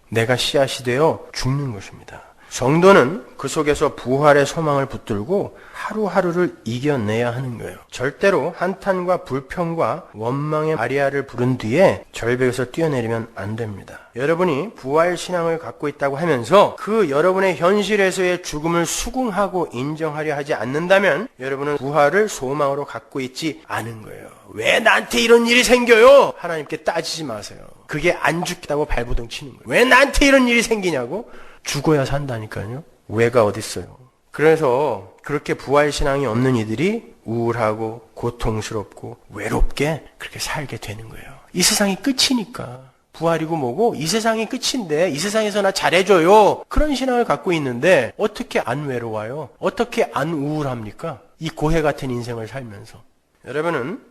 내가 씨앗이 되어 죽는 것입니다. 성도는 그 속에서 부활의 소망을 붙들고 하루하루를 이겨내야 하는 거예요. 절대로 한탄과 불평과 원망의 아리아를 부른 뒤에 절벽에서 뛰어내리면 안 됩니다. 여러분이 부활 신앙을 갖고 있다고 하면서 그 여러분의 현실에서의 죽음을 수긍하고 인정하려 하지 않는다면 여러분은 부활을 소망으로 갖고 있지 않은 거예요. 왜 나한테 이런 일이 생겨요? 하나님께 따지지 마세요. 그게 안 죽겠다고 발부둥 치는 거예요. 왜 나한테 이런 일이 생기냐고? 죽어야 산다니까요. 왜가 어딨어요. 그래서 그렇게 부활신앙이 없는 이들이 우울하고 고통스럽고 외롭게 그렇게 살게 되는 거예요. 이 세상이 끝이니까. 부활이고 뭐고 이 세상이 끝인데 이 세상에서 나 잘해줘요. 그런 신앙을 갖고 있는데 어떻게 안 외로워요? 어떻게 안 우울합니까? 이 고해 같은 인생을 살면서. 여러분은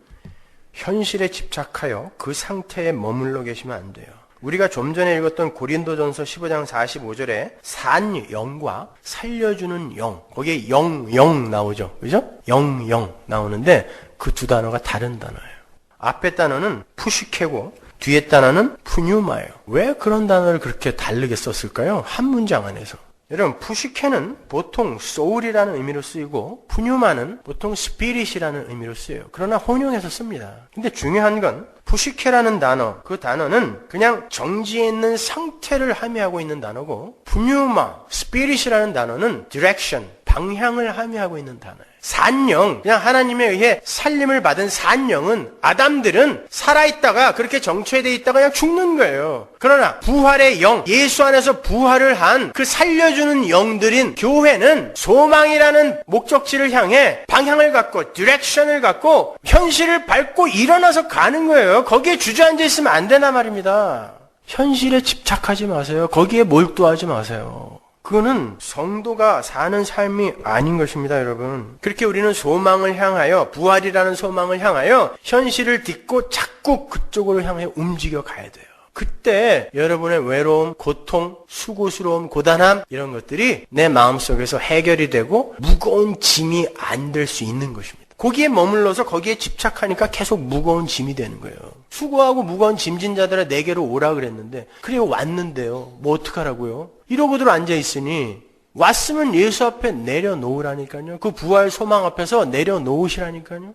현실에 집착하여 그 상태에 머물러 계시면 안 돼요. 우리가 좀 전에 읽었던 고린도전서 15장 45절에 산 영과 살려주는 영, 거기에 영 나오죠. 그죠? 영 나오는데 그 두 단어가 다른 단어예요. 앞에 단어는 푸시케고 뒤에 단어는 푸뉴마예요. 왜 그런 단어를 그렇게 다르게 썼을까요? 한 문장 안에서. 여러분, 푸시케는 보통 소울이라는 의미로 쓰이고 푸뉴마는 보통 스피릿이라는 의미로 쓰여요. 그러나 혼용해서 씁니다. 근데 중요한 건 푸시케라는 단어, 그 단어는 그냥 정지해 있는 상태를 함의하고 있는 단어고 푸뉴마, 스피릿이라는 단어는 디렉션, 방향을 함의하고 있는 단어예요. 산영, 그냥 하나님에 의해 살림을 받은 산영은 아담들은 살아있다가 그렇게 정체되어 있다가 그냥 죽는 거예요. 그러나 부활의 영, 예수 안에서 부활을 한 그 살려주는 영들인 교회는 소망이라는 목적지를 향해 방향을 갖고 디렉션을 갖고 현실을 밟고 일어나서 가는 거예요. 거기에 주저앉아 있으면 안 되나 말입니다. 현실에 집착하지 마세요. 거기에 몰두하지 마세요. 그거는 성도가 사는 삶이 아닌 것입니다, 여러분. 그렇게 우리는 소망을 향하여, 부활이라는 소망을 향하여 현실을 딛고 자꾸 그쪽으로 향해 움직여 가야 돼요. 그때 여러분의 외로움, 고통, 수고스러움, 고단함 이런 것들이 내 마음속에서 해결이 되고 무거운 짐이 안 될 수 있는 것입니다. 거기에 머물러서 거기에 집착하니까 계속 무거운 짐이 되는 거예요. 수고하고 무거운 짐진 자들아 내게로 오라 그랬는데 그래요, 왔는데요. 뭐 어떡하라고요? 이러고들 앉아있으니 왔으면 예수 앞에 내려놓으라니까요. 그 부활 소망 앞에서 내려놓으시라니까요.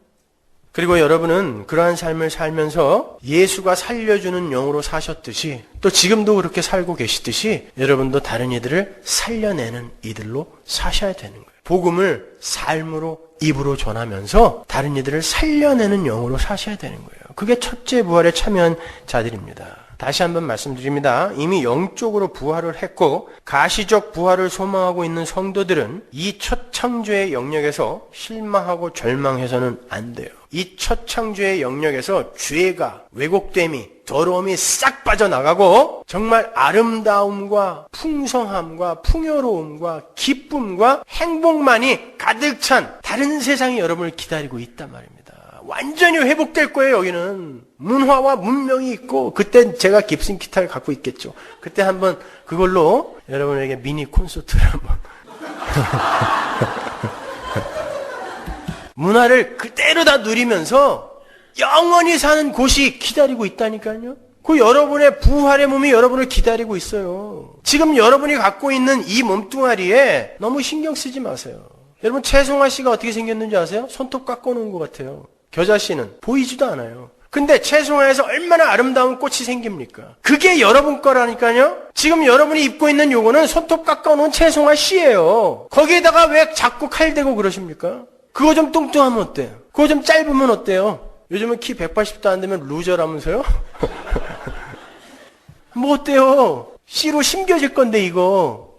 그리고 여러분은 그러한 삶을 살면서 예수가 살려주는 영으로 사셨듯이 또 지금도 그렇게 살고 계시듯이 여러분도 다른 이들을 살려내는 이들로 사셔야 되는 거예요. 복음을 삶으로 입으로 전하면서 다른 이들을 살려내는 영으로 사셔야 되는 거예요. 그게 첫째 부활에 참여한 자들입니다. 다시 한번 말씀드립니다. 이미 영적으로 부활을 했고 가시적 부활을 소망하고 있는 성도들은 이 첫 창조의 영역에서 실망하고 절망해서는 안 돼요. 이 첫 창조의 영역에서 죄가, 왜곡됨이, 더러움이 싹 빠져나가고 정말 아름다움과 풍성함과 풍요로움과 기쁨과 행복만이 가득 찬 다른 세상이 여러분을 기다리고 있단 말입니다. 완전히 회복될 거예요. 여기는 문화와 문명이 있고 그때 제가 깁슨 기타를 갖고 있겠죠. 그때 한번 그걸로 여러분에게 미니 콘서트를 한번 문화를 그대로 다 누리면서 영원히 사는 곳이 기다리고 있다니까요. 그 여러분의 부활의 몸이 여러분을 기다리고 있어요. 지금 여러분이 갖고 있는 이 몸뚱아리에 너무 신경 쓰지 마세요. 여러분 최송아 씨가 어떻게 생겼는지 아세요? 손톱 깎아놓은 것 같아요. 겨자 씨는 보이지도 않아요. 근데 채송화에서 얼마나 아름다운 꽃이 생깁니까? 그게 여러분 거라니까요. 지금 여러분이 입고 있는 요거는 손톱 깎아놓은 채송화 씨예요. 거기에다가 왜 자꾸 칼 대고 그러십니까? 그거 좀 뚱뚱하면 어때요? 그거 좀 짧으면 어때요? 요즘은 키 180도 안 되면 루저라면서요? 뭐 어때요? 씨로 심겨질 건데 이거.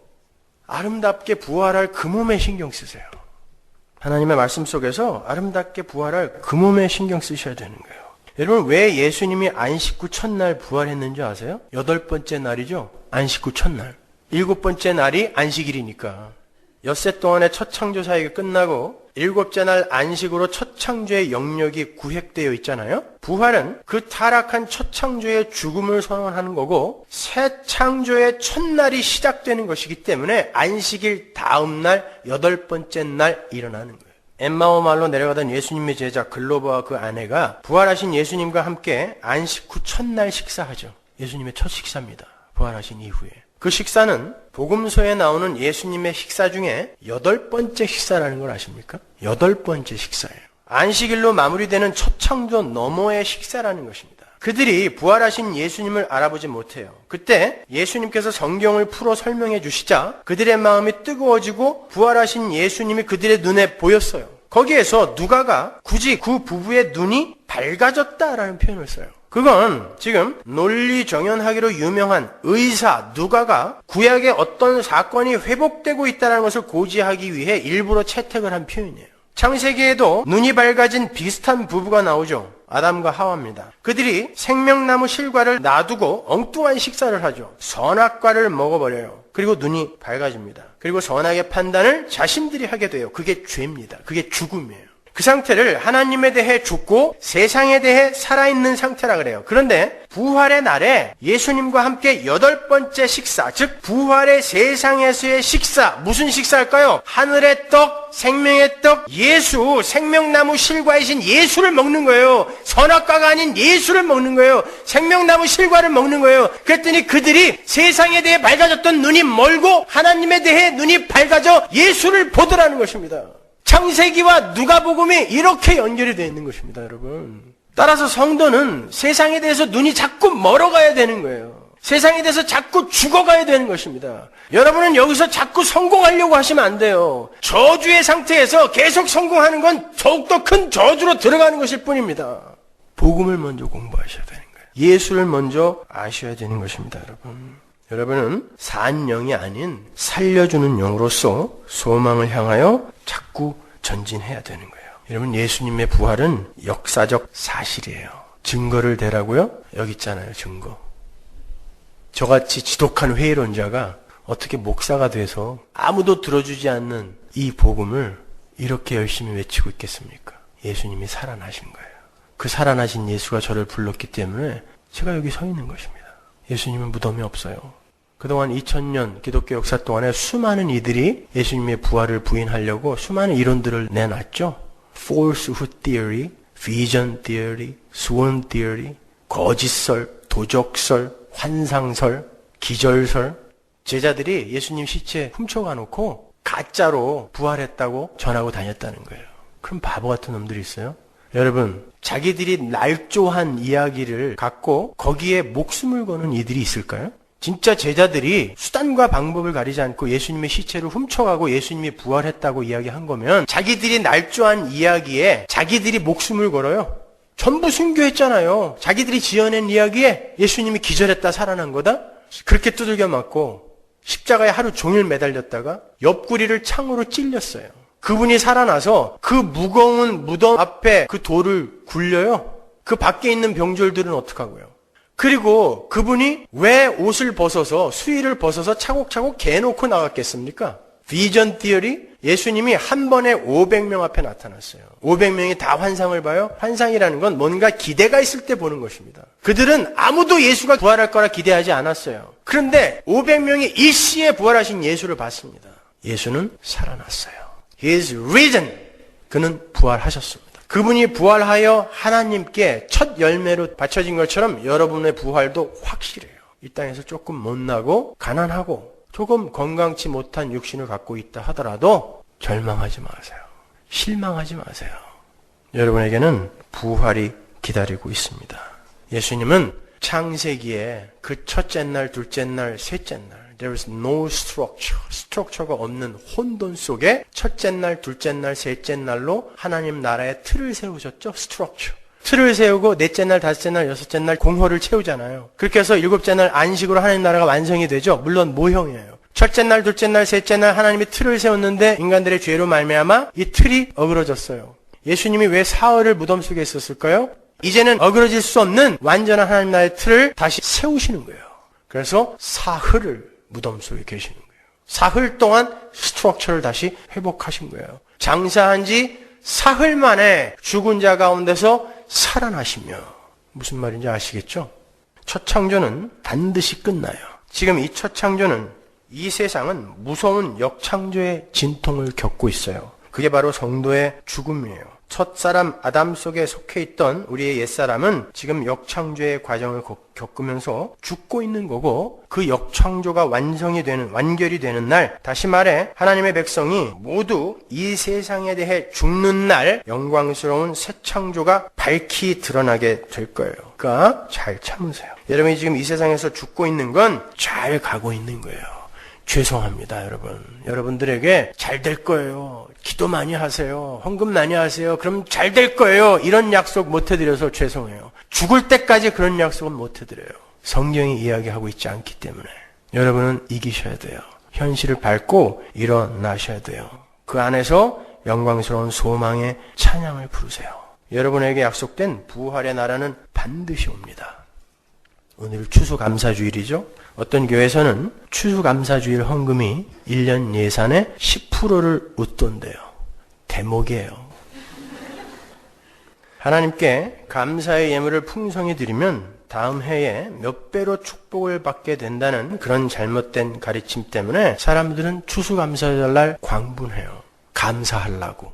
아름답게 부활할 그 몸에 신경 쓰세요. 하나님의 말씀 속에서 아름답게 부활할 그 몸에 신경 쓰셔야 되는 거예요. 여러분, 왜 예수님이 안식 후 첫날 부활했는지 아세요? 8번째 날이죠? 안식 후 첫날. 7번째 날이 안식일이니까. 엿새 동안의 첫 창조 사역이 끝나고 7째 날 안식으로 첫 창조의 영역이 구획되어 있잖아요. 부활은 그 타락한 첫 창조의 죽음을 선언하는 거고 새 창조의 첫날이 시작되는 것이기 때문에 안식일 다음 날 8번째 날 일어나는 거예요. 엠마오 마을로 내려가던 예수님의 제자 글로버와 그 아내가 부활하신 예수님과 함께 안식 후 첫날 식사하죠. 예수님의 첫 식사입니다. 부활하신 이후에. 그 식사는 복음서에 나오는 예수님의 식사 중에 8번째 식사라는 걸 아십니까? 8번째 식사예요. 안식일로 마무리되는 첫 창조 너머의 식사라는 것입니다. 그들이 부활하신 예수님을 알아보지 못해요. 그때 예수님께서 성경을 풀어 설명해 주시자 그들의 마음이 뜨거워지고 부활하신 예수님이 그들의 눈에 보였어요. 거기에서 누가가 굳이 그 부부의 눈이 밝아졌다라는 표현을 써요. 그건 지금 논리정연하기로 유명한 의사 누가가 구약의 어떤 사건이 회복되고 있다는 것을 고지하기 위해 일부러 채택을 한 표현이에요. 창세기에도 눈이 밝아진 비슷한 부부가 나오죠. 아담과 하와입니다. 그들이 생명나무 실과를 놔두고 엉뚱한 식사를 하죠. 선악과를 먹어버려요. 그리고 눈이 밝아집니다. 그리고 선악의 판단을 자신들이 하게 돼요. 그게 죄입니다. 그게 죽음이에요. 그 상태를 하나님에 대해 죽고 세상에 대해 살아있는 상태라 그래요. 그런데 부활의 날에 예수님과 함께 8번째 식사, 즉 부활의 세상에서의 식사, 무슨 식사일까요? 하늘의 떡, 생명의 떡, 예수, 생명나무 실과이신 예수를 먹는 거예요. 선악과가 아닌 예수를 먹는 거예요. 생명나무 실과를 먹는 거예요. 그랬더니 그들이 세상에 대해 밝아졌던 눈이 멀고 하나님에 대해 눈이 밝아져 예수를 보더라는 것입니다. 창세기와 누가복음이 이렇게 연결이 되어 있는 것입니다, 여러분. 따라서 성도는 세상에 대해서 눈이 자꾸 멀어가야 되는 거예요. 세상에 대해서 자꾸 죽어가야 되는 것입니다. 여러분은 여기서 자꾸 성공하려고 하시면 안 돼요. 저주의 상태에서 계속 성공하는 건 더욱더 큰 저주로 들어가는 것일 뿐입니다. 복음을 먼저 공부하셔야 되는 거예요. 예수를 먼저 아셔야 되는 것입니다, 여러분. 여러분은 산 영이 아닌 살려주는 영으로서 소망을 향하여 자꾸 전진해야 되는 거예요. 여러분, 예수님의 부활은 역사적 사실이에요. 증거를 대라고요? 여기 있잖아요, 증거. 저같이 지독한 회의론자가 어떻게 목사가 돼서 아무도 들어주지 않는 이 복음을 이렇게 열심히 외치고 있겠습니까? 예수님이 살아나신 거예요. 그 살아나신 예수가 저를 불렀기 때문에 제가 여기 서 있는 것입니다. 예수님은 무덤이 없어요. 그동안 2000년 기독교 역사 동안에 수많은 이들이 예수님의 부활을 부인하려고 수많은 이론들을 내놨죠. falsehood theory, vision theory, swan theory, 거짓설, 도적설, 환상설, 기절설. 제자들이 예수님 시체 훔쳐가 놓고 가짜로 부활했다고 전하고 다녔다는 거예요. 그럼 바보 같은 놈들이 있어요? 여러분, 자기들이 날조한 이야기를 갖고 거기에 목숨을 거는 이들이 있을까요? 진짜 제자들이 수단과 방법을 가리지 않고 예수님의 시체를 훔쳐가고 예수님이 부활했다고 이야기한 거면 자기들이 날조한 이야기에 자기들이 목숨을 걸어요. 전부 순교했잖아요. 자기들이 지어낸 이야기에 예수님이 기절했다 살아난 거다? 그렇게 두들겨 맞고 십자가에 하루 종일 매달렸다가 옆구리를 창으로 찔렸어요. 그분이 살아나서 그 무거운 무덤 앞에 그 돌을 굴려요. 그 밖에 있는 병졸들은 어떡하고요? 그리고 그분이 왜 옷을 벗어서 수의를 벗어서 차곡차곡 개놓고 나갔겠습니까? 비전 티어리? 예수님이 한 번에 500명 앞에 나타났어요. 500명이 다 환상을 봐요? 환상이라는 건 뭔가 기대가 있을 때 보는 것입니다. 그들은 아무도 예수가 부활할 거라 기대하지 않았어요. 그런데 500명이 일시에 부활하신 예수를 봤습니다. 예수는 살아났어요. He is risen. 그는 부활하셨습니다. 그분이 부활하여 하나님께 첫 열매로 바쳐진 것처럼 여러분의 부활도 확실해요. 이 땅에서 조금 못나고 가난하고 조금 건강치 못한 육신을 갖고 있다 하더라도 절망하지 마세요. 실망하지 마세요. 여러분에게는 부활이 기다리고 있습니다. 예수님은 창세기에 그 첫째 날, 둘째 날, 셋째 날 There is no structure. 스트럭처가 없는 혼돈 속에 첫째 날, 둘째 날, 셋째 날로 하나님 나라의 틀을 세우셨죠. 스트럭처. 틀을 세우고 넷째 날, 다섯째 날, 여섯째 날 공허를 채우잖아요. 그렇게 해서 일곱째 날 안식으로 하나님 나라가 완성이 되죠. 물론 모형이에요. 첫째 날, 둘째 날, 셋째 날 하나님이 틀을 세웠는데 인간들의 죄로 말미암아 이 틀이 어그러졌어요. 예수님이 왜 사흘을 무덤 속에 있었을까요? 이제는 어그러질 수 없는 완전한 하나님 나라의 틀을 다시 세우시는 거예요. 그래서 사흘을 무덤 속에 계시는 거예요. 사흘 동안 스트럭처를 다시 회복하신 거예요. 장사한 지 사흘 만에 죽은 자 가운데서 살아나시며, 무슨 말인지 아시겠죠? 첫 창조는 반드시 끝나요. 지금 이 첫 창조는, 이 세상은 무서운 역창조의 진통을 겪고 있어요. 그게 바로 성도의 죽음이에요. 첫사람 아담 속에 속해 있던 우리의 옛사람은 지금 역창조의 과정을 겪으면서 죽고 있는 거고, 그 역창조가 완결이 되는 날, 다시 말해 하나님의 백성이 모두 이 세상에 대해 죽는 날 영광스러운 새 창조가 밝히 드러나게 될 거예요. 그러니까 잘 참으세요. 여러분이 지금 이 세상에서 죽고 있는 건 잘 가고 있는 거예요. 죄송합니다, 여러분. 여러분들에게 잘 될 거예요. 기도 많이 하세요. 헌금 많이 하세요. 그럼 잘 될 거예요. 이런 약속 못 해드려서 죄송해요. 죽을 때까지 그런 약속은 못 해드려요. 성경이 이야기하고 있지 않기 때문에. 여러분은 이기셔야 돼요. 현실을 밟고 일어나셔야 돼요. 그 안에서 영광스러운 소망의 찬양을 부르세요. 여러분에게 약속된 부활의 나라는 반드시 옵니다. 오늘 추수감사주일이죠. 어떤 교회에서는 추수감사주일 헌금이 1년 예산의 10%를 웃돈대요. 대목이에요. 하나님께 감사의 예물을 풍성히 드리면 다음 해에 몇 배로 축복을 받게 된다는 그런 잘못된 가르침 때문에 사람들은 추수감사절날 광분해요. 감사하려고.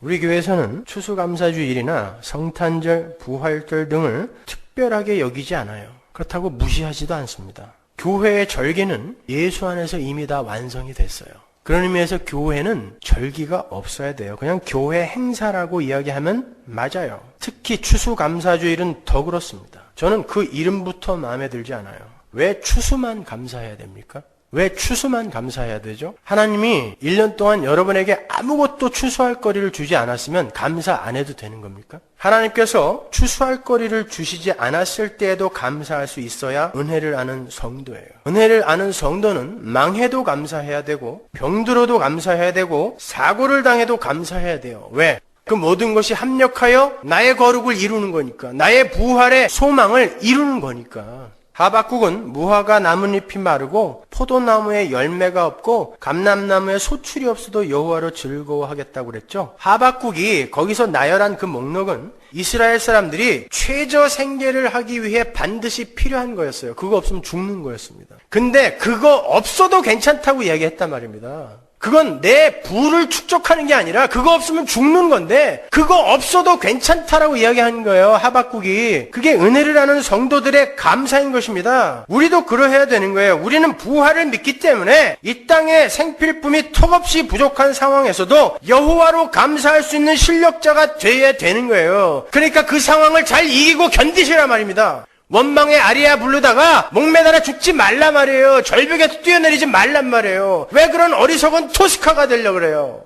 우리 교회에서는 추수감사주일이나 성탄절, 부활절 등을 특별하게 여기지 않아요. 그렇다고 무시하지도 않습니다. 교회의 절기는 예수 안에서 이미 다 완성이 됐어요. 그런 의미에서 교회는 절기가 없어야 돼요. 그냥 교회 행사라고 이야기하면 맞아요. 특히 추수감사주일은 더 그렇습니다. 저는 그 이름부터 마음에 들지 않아요. 왜 추수만 감사해야 됩니까? 왜 추수만 감사해야 되죠? 하나님이 1년 동안 여러분에게 아무것도 추수할 거리를 주지 않았으면 감사 안 해도 되는 겁니까? 하나님께서 추수할 거리를 주시지 않았을 때에도 감사할 수 있어야 은혜를 아는 성도예요. 은혜를 아는 성도는 망해도 감사해야 되고, 병들어도 감사해야 되고, 사고를 당해도 감사해야 돼요. 왜? 그 모든 것이 합력하여 나의 거룩을 이루는 거니까, 나의 부활의 소망을 이루는 거니까. 하박국은 무화과 나뭇잎이 마르고 포도나무에 열매가 없고 감람나무에 소출이 없어도 여호와로 즐거워하겠다고 그랬죠. 하박국이 거기서 나열한 그 목록은 이스라엘 사람들이 최저 생계를 하기 위해 반드시 필요한 거였어요. 그거 없으면 죽는 거였습니다. 근데 그거 없어도 괜찮다고 이야기했단 말입니다. 그건 내 부를 축적하는 게 아니라 그거 없으면 죽는 건데 그거 없어도 괜찮다라고 이야기하는 거예요. 하박국이. 그게 은혜를 아는 성도들의 감사인 것입니다. 우리도 그러해야 되는 거예요. 우리는 부활을 믿기 때문에 이 땅에 생필품이 턱없이 부족한 상황에서도 여호와로 감사할 수 있는 실력자가 돼야 되는 거예요. 그러니까 그 상황을 잘 이기고 견디시란 말입니다. 원망의 아리아 부르다가 목매달아 죽지 말라 말이에요. 절벽에서 뛰어내리지 말란 말이에요. 왜 그런 어리석은 토스카가 되려고 그래요?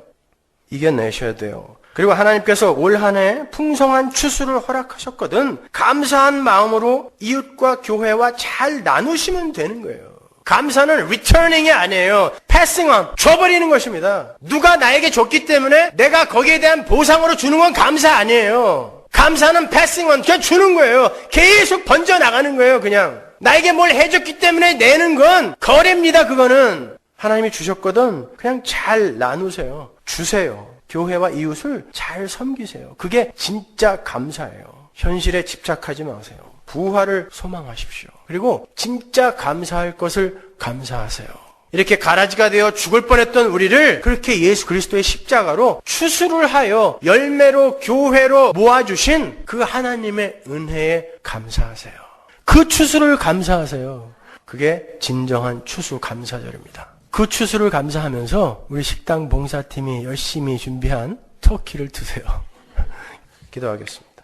이겨내셔야 돼요. 그리고 하나님께서 올 한 해 풍성한 추수를 허락하셨거든 감사한 마음으로 이웃과 교회와 잘 나누시면 되는 거예요. 감사는 returning이 아니에요. passing on, 줘버리는 것입니다. 누가 나에게 줬기 때문에 내가 거기에 대한 보상으로 주는 건 감사 아니에요. 감사는 passing on, 그냥 주는 거예요. 계속 번져나가는 거예요. 그냥 나에게 뭘 해줬기 때문에 내는 건 거래입니다. 그거는 하나님이 주셨거든 그냥 잘 나누세요. 주세요. 교회와 이웃을 잘 섬기세요. 그게 진짜 감사예요. 현실에 집착하지 마세요. 부활을 소망하십시오. 그리고 진짜 감사할 것을 감사하세요. 이렇게 가라지가 되어 죽을 뻔했던 우리를 그렇게 예수 그리스도의 십자가로 추수를 하여 열매로 교회로 모아주신 그 하나님의 은혜에 감사하세요. 그 추수를 감사하세요. 그게 진정한 추수 감사절입니다. 그 추수를 감사하면서 우리 식당 봉사팀이 열심히 준비한 터키를 드세요. 기도하겠습니다.